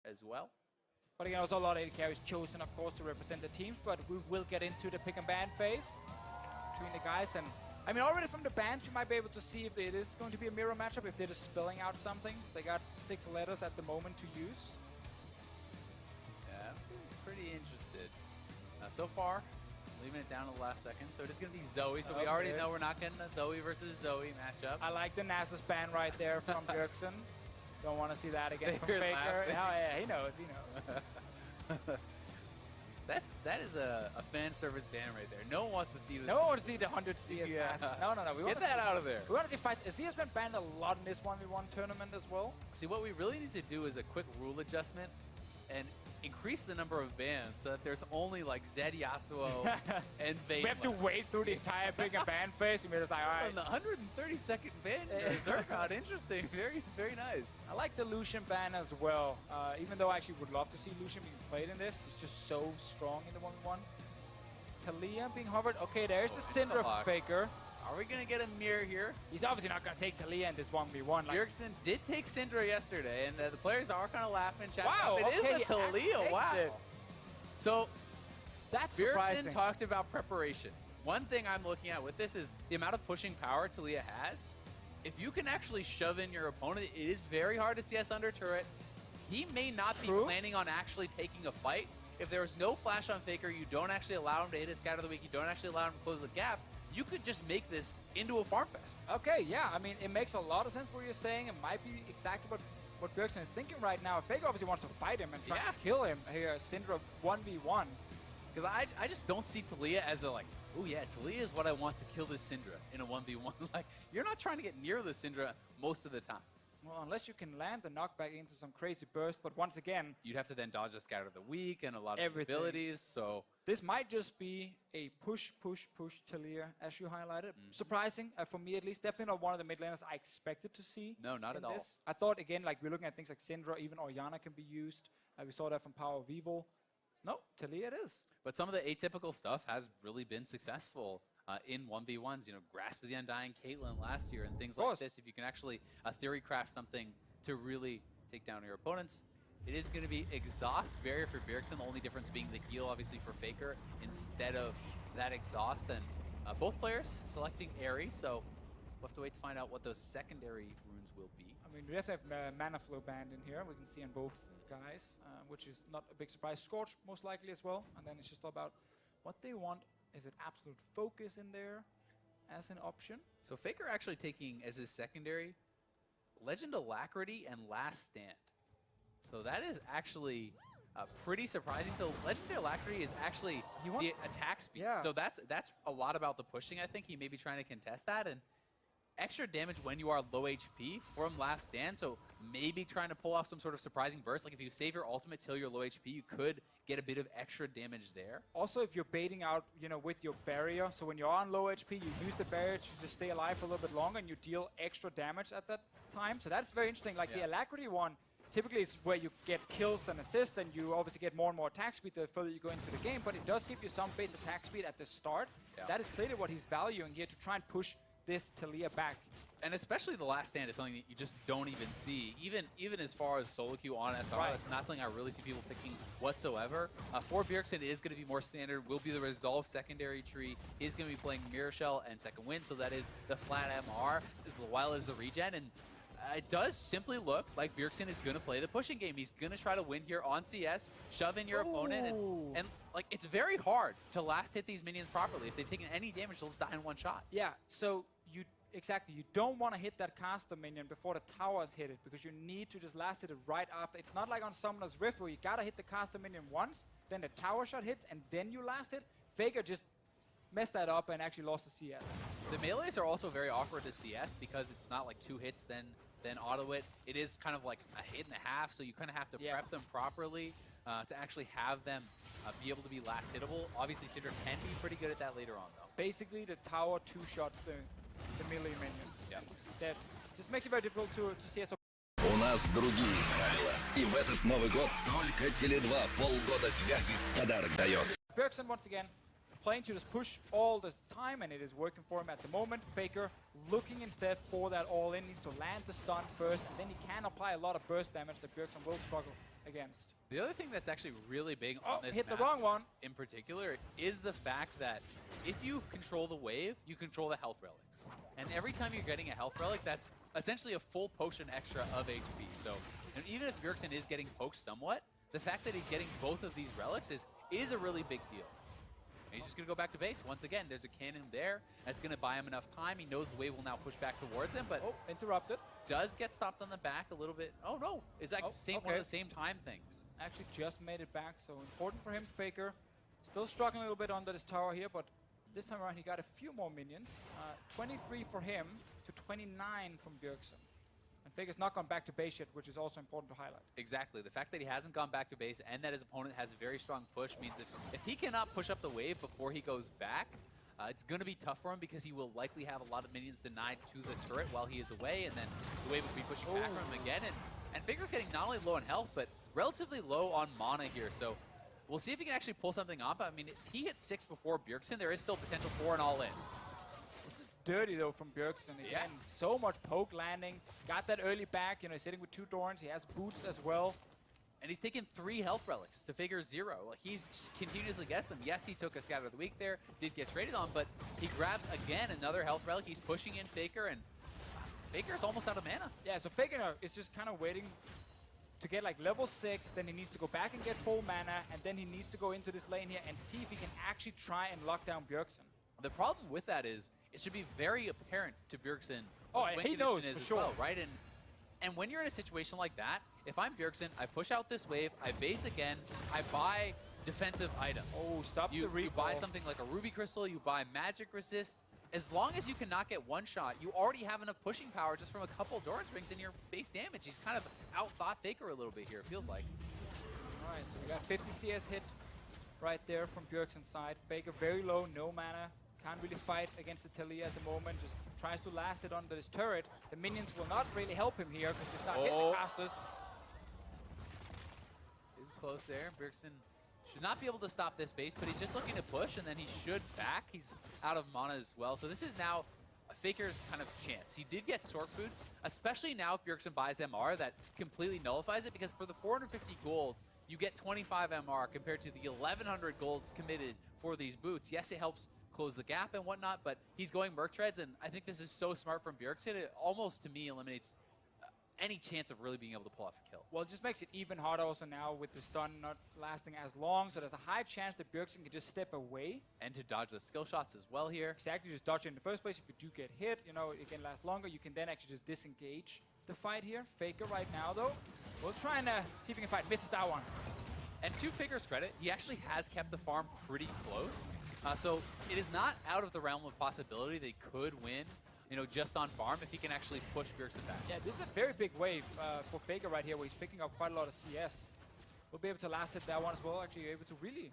as well. But again, also a lot of AD carries chosen, of course, to represent the teams. But we will get into the pick and ban phase between the guys. And I mean, already from the bans, you might be able to see if it is going to be a mirror matchup, if they're just spilling out something. They got 6 letters at the moment to use. Yeah, pretty interested. So far, leaving it down to the last second. So it is going to be Zoe. So we already know we're not getting a Zoe versus Zoe matchup. I like the Nasus ban right there from Bjergsen. Don't want to see that again from Faker. Laughing. Oh, yeah, he knows. He knows. That is a fan service ban right there. No one wants to see this. No one wants to see the 100 CS Nasus. No. We Get that out of there. We want to see fights. Azir has been banned a lot in this 1v1 tournament as well. See, what we really need to do is a quick rule adjustment and increase the number of bans so that there's only like Zed, Yasuo, and Vayne. We have to wait through the entire pick and ban phase, and we're just like, all right. On the 132nd ban, Zergod, interesting. Very, very nice. I like the Lucian ban as well. Even though I actually would love to see Lucian being played in this. He's just so strong in the 1v1. Talia being hovered. Okay, there's the Syndra Faker. Are we going to get a mirror here? He's obviously not going to take Talia in this 1v1. Bjergsen did take Syndra yesterday, and the players are kind of laughing. Wow, it is a Talia. Wow. So that's surprising. Bjergsen talked about preparation. One thing I'm looking at with this is the amount of pushing power Talia has. If you can actually shove in your opponent, it is very hard to CS under turret. He may not be planning on actually taking a fight. If there was no flash on Faker, you don't actually allow him to hit a scatter of the week, you don't actually allow him to close the gap, you could just make this into a farm fest. Okay, yeah, I mean, it makes a lot of sense what you're saying. It might be exactly what Bjergsen is thinking right now. Faker obviously wants to fight him and try to kill him here, Syndra 1v1. Because I just don't see Talia as a, like, oh yeah, Talia is what I want to kill this Syndra in a 1v1. Like, you're not trying to get near the Syndra most of the time. Well, unless you can land the knockback into some crazy burst, but once again... You'd have to then dodge the scatter of the week and a lot of abilities, so... This might just be a push Talia, as you highlighted. Surprising, for me at least. Definitely not one of the mid laners I expected to see. No, not at all. I thought, again, like we're looking at things like Syndra, even Orianna can be used. We saw that from Power of Evil. No, Talia it is. But some of the atypical stuff has really been successful in 1v1s. You know, Grasp of the Undying, Caitlyn last year, and things like this. If you can actually theory craft something to really take down your opponents. It is going to be Exhaust Barrier for Bjergsen, the only difference being the heal, obviously, for Faker instead of that Exhaust. And both players selecting Airy, so we'll have to wait to find out what those secondary runes will be. I mean, we have to have Mana Flow banned in here. We can see on both guys, which is not a big surprise. Scorch, most likely, as well. And then it's just all about what they want. Is it Absolute Focus in there as an option? So Faker actually taking as his secondary Legend Alacrity and Last Stand. So that is actually pretty surprising. So Legendary Alacrity is actually the attack speed. Yeah. So that's a lot about the pushing, I think. He may be trying to contest that. And extra damage when you are low HP from Last Stand. So maybe trying to pull off some sort of surprising burst. Like if you save your ultimate till you're low HP, you could get a bit of extra damage there. Also, if you're baiting out, you know, with your barrier. So when you're on low HP, you use the barrier to just stay alive for a little bit longer and you deal extra damage at that time. So that's very interesting. Like the Alacrity one, typically it's where you get kills and assists, and you obviously get more and more attack speed the further you go into the game, but it does give you some base attack speed at the start. That is clearly what he's valuing here to try and push this Talia back. And especially the Last Stand is something that you just don't even see. Even as far as solo queue on SR, that's not something I really see people picking whatsoever. For Bjergsen, it is going to be more standard, will be the Resolve secondary tree. He's going to be playing Mirror Shell and Second Wind, so that is the flat MR, as well as the regen. And it does simply look like Bjergsen is going to play the pushing game. He's going to try to win here on CS, shove in your opponent, and like it's very hard to last hit these minions properly. If they've taken any damage, they'll just die in one shot. Yeah, so you don't want to hit that caster minion before the towers hit it, because you need to just last hit it right after. It's not like on Summoner's Rift where you gotta hit the caster minion once, then the tower shot hits, and then you last hit. Faker just messed that up and actually lost the CS. The melees are also very awkward to CS because it's not like 2 hits then auto it. It is kind of like a hit and a half, so you kind of have to prep them properly to actually have them be able to be last hittable. Obviously, Syndra can be pretty good at that later on, though. Basically, the tower 2 shots the melee minions. That just makes it very difficult to CS. У нас другие правила. И в этот Новый год только Теле2 полгода связи в подарок дает. Bjergsen, once again, playing to just push all the time, and it is working for him at the moment. Faker looking instead for that all-in, needs to land the stun first, and then he can apply a lot of burst damage that Bjergsen will struggle against. The other thing that's actually really big on this hit the map wrong one. in particular is the fact that if you control the wave, you control the health relics. And every time you're getting a health relic, that's essentially a full potion extra of HP. So and even if Bjergsen is getting poked somewhat, the fact that he's getting both of these relics is a really big deal. And he's just going to go back to base. Once again, there's a cannon there. That's going to buy him enough time. He knows the wave will now push back towards him, but Interrupted. does get stopped on the back a little bit. Oh, no. It's like one of the same time things. Actually just made it back, so important for him. Faker still struggling a little bit under this tower here, but this time around he got a few more minions. 23 for him to 29 from Bjergsen. And Faker's not gone back to base yet, which is also important to highlight. Exactly. The fact that he hasn't gone back to base and that his opponent has a very strong push means that if he cannot push up the wave before he goes back, it's going to be tough for him because he will likely have a lot of minions denied to the turret while he is away, and then the wave will be pushing back for him again. And Faker's getting not only low on health, but relatively low on mana here. So we'll see if he can actually pull something off. I mean, if he hits 6 before Bjergsen, there is still potential for an all-in. This is dirty, though, from Bjergsen. Again, so much poke landing. Got that early back. You know, he's sitting with 2 Dorns. He has boots as well. And he's taken 3 health relics to Faker's 0. Like, he continuously gets them. Yes, he took a Scatter of the Week there, did get traded on, but he grabs, again, another health relic. He's pushing in Faker, and Faker's almost out of mana. Yeah, so Faker is just kind of waiting to get like level 6, then he needs to go back and get full mana, and then he needs to go into this lane here and see if he can actually try and lock down Bjergsen. The problem with that is it should be very apparent to Bjergsen. Oh, he knows for sure, well, right? And when you're in a situation like that, if I'm Bjergsen, I push out this wave, I base again, I buy defensive items. Oh, stop the recall. You buy something like a Ruby Crystal, you buy Magic Resist. As long as you cannot get one shot, you already have enough pushing power just from a couple Doran Springs in your base damage. He's kind of outthought Faker a little bit here, it feels like. All right, so we got 50 CS hit right there from Bjergsen's side. Faker very low, no mana. Can't really fight against the Talia at the moment. Just tries to last it under this turret. The minions will not really help him here because they start hitting the casters. Is close there. Bjergsen should not be able to stop this base, but he's just looking to push, and then he should back. He's out of mana as well. So this is now a Faker's kind of chance. He did get Sork Boots, especially now if Bjergsen buys MR, that completely nullifies it, because for the 450 gold, you get 25 MR compared to the 1,100 gold committed for these boots. Yes, it helps close the gap and whatnot, but he's going Merc Treads, and I think this is so smart from Bjergsen. It almost, to me, eliminates any chance of really being able to pull off a kill. Well, it just makes it even harder also now with the stun not lasting as long, so there's a high chance that Bjergsen can just step away. And to dodge the skill shots as well here. Exactly, just dodge it in the first place. If you do get hit, you know, it can last longer. You can then actually just disengage the fight here. Faker right now, though, we'll try and see if he can fight. Misses that one. And to Faker's credit, he actually has kept the farm pretty close. So it is not out of the realm of possibility they could win, you know, just on farm if he can actually push Bjergsen back. Yeah, this is a very big wave for Faker right here, where he's picking up quite a lot of CS. We'll be able to last hit that one as well. Actually, able to really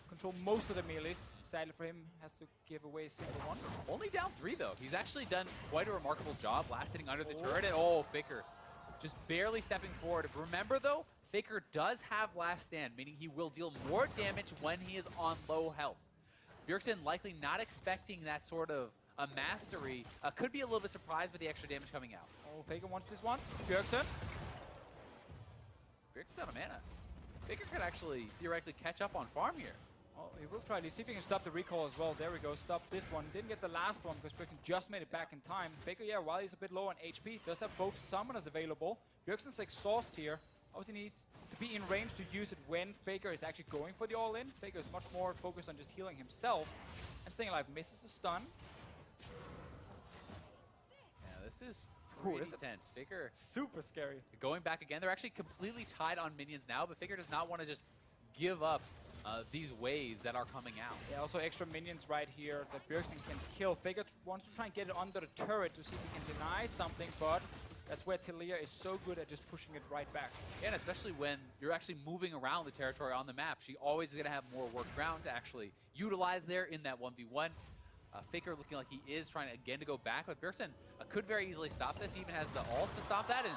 control most of the melees. Sadly for him, has to give away a single one. Only down 3, though. He's actually done quite a remarkable job last hitting under the turret. And Faker just barely stepping forward. Remember, though, Faker does have last stand, meaning he will deal more damage when he is on low health. Bjergsen likely not expecting that sort of a mastery, could be a little bit surprised by the extra damage coming out. Oh, Faker wants this one. Bjergsen's out of mana. Faker could actually theoretically catch up on farm here. Oh, he will try. Let's see if he can stop the recall as well. There we go. Stop this one. Didn't get the last one because Bjergsen just made it back in time. Faker, yeah, while he's a bit low on HP, does have both summoners available. Bjergsen's exhaust here. Obviously needs to be in range to use it when Faker is actually going for the all-in. Faker is much more focused on just healing himself. And staying alive, misses a stun. Yeah, this is pretty tense. Faker super scary. Going back again. They're actually completely tied on minions now, but Faker does not want to just give up these waves that are coming out. Yeah, also extra minions right here that Bjergsen can kill. Faker wants to try and get it under the turret to see if he can deny something, but that's where Talia is so good at just pushing it right back. Yeah, and especially when you're actually moving around the territory on the map, she always is going to have more work ground to actually utilize there in that 1v1. Faker looking like he is trying again to go back, but Bjergsen could very easily stop this. He even has the ult to stop that, and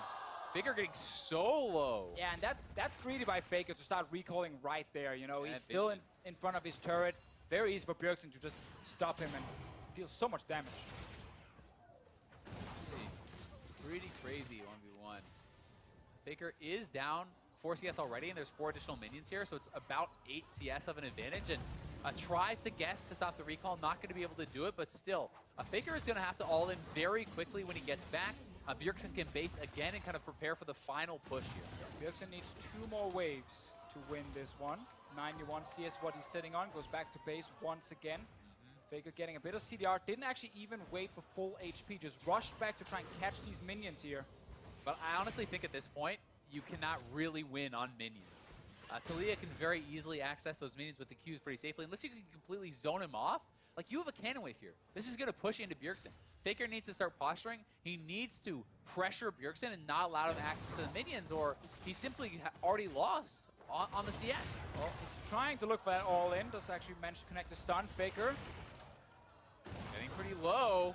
Faker getting so low. Yeah, and that's greedy by Faker to start recalling right there. You know, he's still in front of his turret. Very easy for Bjergsen to just stop him and deal so much damage. Pretty crazy 1v1. Faker is down 4 CS already, and there's 4 additional minions here, so it's about 8 CS of an advantage, and tries to guess to stop the recall, not going to be able to do it, but still, Faker is going to have to all in very quickly when he gets back. Bjergsen can base again and kind of prepare for the final push here. Bjergsen needs 2 more waves to win this one. 91 CS what he's sitting on, goes back to base once again. Faker getting a bit of CDR, didn't actually even wait for full HP, just rushed back to try and catch these minions here. But I honestly think at this point, you cannot really win on minions. Talia can very easily access those minions with the Qs pretty safely, unless you can completely zone him off. Like, you have a cannon wave here. This is going to push into Bjergsen. Faker needs to start posturing. He needs to pressure Bjergsen and not allow him access to the minions, or he simply already lost on the CS. Well, he's trying to look for that all-in. Does actually manage to connect the stun. Faker Getting pretty low.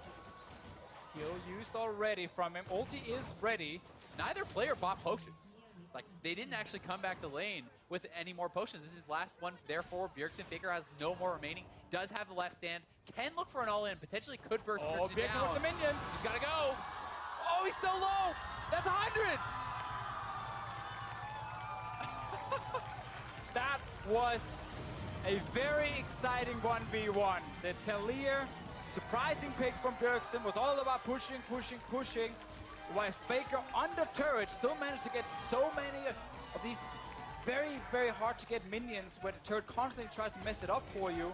kill used already from him. Ulti is ready. Neither player bought potions. Like, they didn't actually come back to lane with any more potions. This is last one, therefore, Bjergsen. Faker has no more remaining. Does have the last stand. Can look for an all-in. Potentially could burst Oh, Bjergsen Bjergsen down. with the minions. He's got to go. Oh, he's so low. That's 100. That was a very exciting 1v1. The Talia surprising pick from Bjergsen was all about pushing, pushing, pushing. While Faker under turret still managed to get so many of these very, very hard to get minions where the turret constantly tries to mess it up for you.